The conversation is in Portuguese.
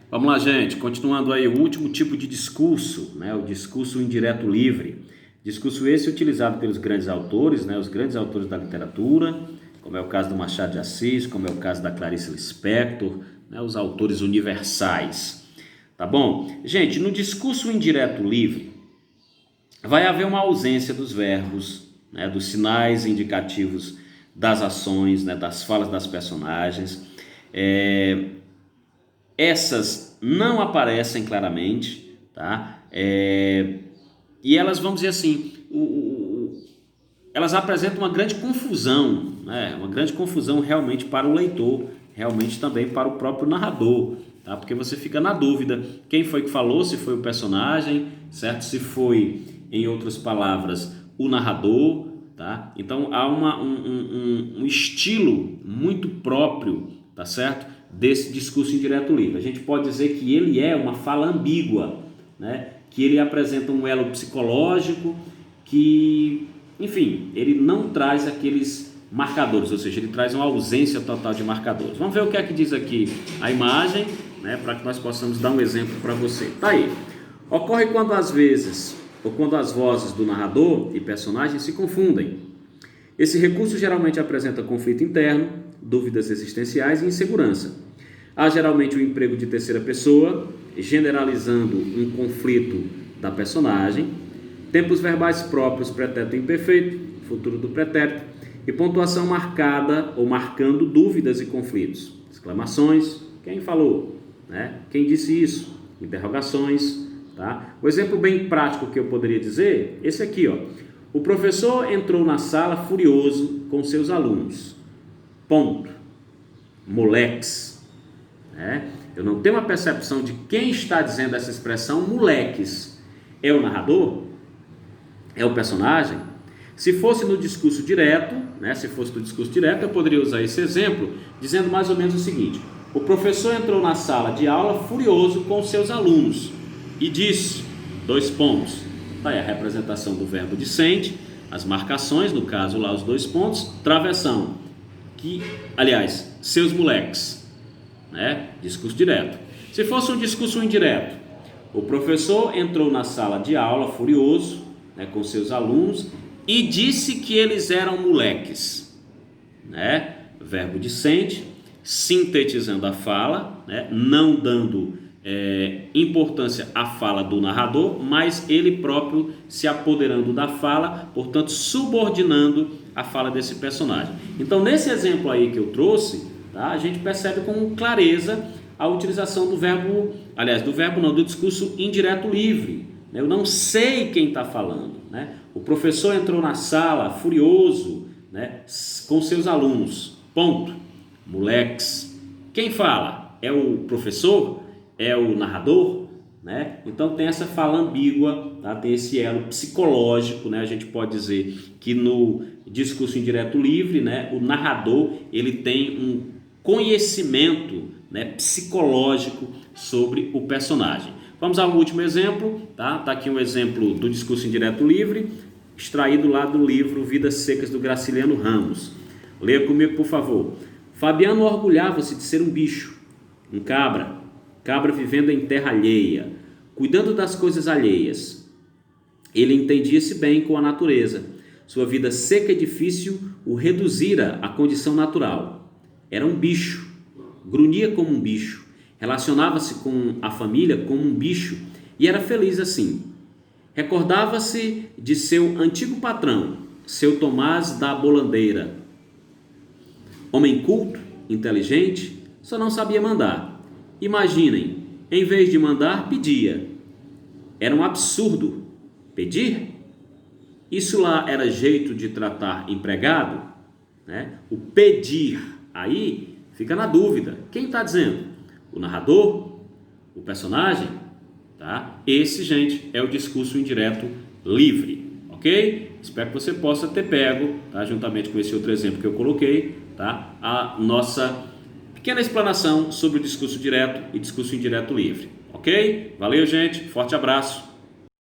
Vamos lá, gente, continuando aí o último tipo de discurso, né, o discurso indireto livre. Discurso esse utilizado pelos grandes autores, né, os grandes autores da literatura, como é o caso do Machado de Assis, como é o caso da Clarice Lispector, né, os autores universais. Tá bom? Gente, no discurso indireto livre, vai haver uma ausência dos verbos, né, dos sinais indicativos das ações, né, das falas das personagens. Essas não aparecem claramente, tá? E elas, vamos dizer assim, elas apresentam uma grande confusão, né? Uma grande confusão realmente para o leitor, realmente também para o próprio narrador, tá? Porque você fica na dúvida quem foi que falou, se foi o personagem, certo? Se foi, em outras palavras, o narrador, tá? Então há um estilo muito próprio, tá certo? Desse discurso indireto livre. A gente pode dizer que ele é uma fala ambígua, né? Que ele apresenta um elo psicológico que, enfim, ele não traz aqueles marcadores, ou seja, ele traz uma ausência total de marcadores. Vamos ver o que é que diz aqui a imagem, né? Para que nós possamos dar um exemplo para você. Tá aí. Ocorre quando às vezes, ou quando as vozes do narrador e personagem se confundem. Esse recurso geralmente apresenta conflito interno, dúvidas existenciais e insegurança. Há geralmente o emprego de terceira pessoa, generalizando um conflito da personagem, tempos verbais próprios, pretérito imperfeito, futuro do pretérito, e pontuação marcada ou marcando dúvidas e conflitos. Exclamações, quem falou? Né? Quem disse isso? Interrogações. Tá? O exemplo bem prático que eu poderia dizer, esse aqui, ó. O professor entrou na sala furioso com seus alunos. Ponto. Moleques. Eu não tenho uma percepção de quem está dizendo essa expressão moleques. É o narrador? É o personagem? Se fosse no discurso direto, né, eu poderia usar esse exemplo dizendo mais ou menos o seguinte: o professor entrou na sala de aula furioso com seus alunos e disse, dois pontos. Tá aí a representação do verbo dissente, as marcações, no caso lá os dois pontos, travessão, que, aliás, seus moleques. Né? Discurso direto. Se fosse um discurso indireto, o professor entrou na sala de aula furioso, né, com seus alunos e disse que eles eram moleques, né? Verbo dissente, sintetizando a fala, né? Não dando importância à fala do narrador, mas ele próprio se apoderando da fala, portanto subordinando a fala desse personagem. Então nesse exemplo aí que eu trouxe, tá? A gente percebe com clareza a utilização do verbo, do discurso indireto livre. Eu não sei quem está falando. Né? O professor entrou na sala furioso, né, com seus alunos. Ponto. Moleques. Quem fala? É o professor? É o narrador? Né? Então tem essa fala ambígua, tá? Tem esse elo psicológico, né? A gente pode dizer que no discurso indireto livre, né, o narrador ele tem um conhecimento, né, psicológico sobre o personagem. Vamos ao último exemplo, tá? Tá aqui um exemplo do discurso indireto livre, extraído lá do livro Vidas Secas do Graciliano Ramos. Leia comigo, por favor. Fabiano orgulhava-se de ser um bicho, um cabra vivendo em terra alheia, cuidando das coisas alheias. Ele entendia-se bem com a natureza. Sua vida seca e difícil o reduzira à condição natural. Era um bicho, grunhia como um bicho, relacionava-se com a família como um bicho e era feliz assim. Recordava-se de seu antigo patrão, seu Tomás da Bolandeira. Homem culto, inteligente, só não sabia mandar. Imaginem, em vez de mandar, pedia. Era um absurdo. Pedir? Isso lá era jeito de tratar empregado? Né? O pedir, aí fica na dúvida. Quem está dizendo? O narrador? O personagem? Tá? Esse, gente, é o discurso indireto livre. Ok? Espero que você possa ter pego, tá? Juntamente com esse outro exemplo que eu coloquei, tá? A nossa pequena explanação sobre o discurso direto e discurso indireto livre. Ok? Valeu, gente. Forte abraço.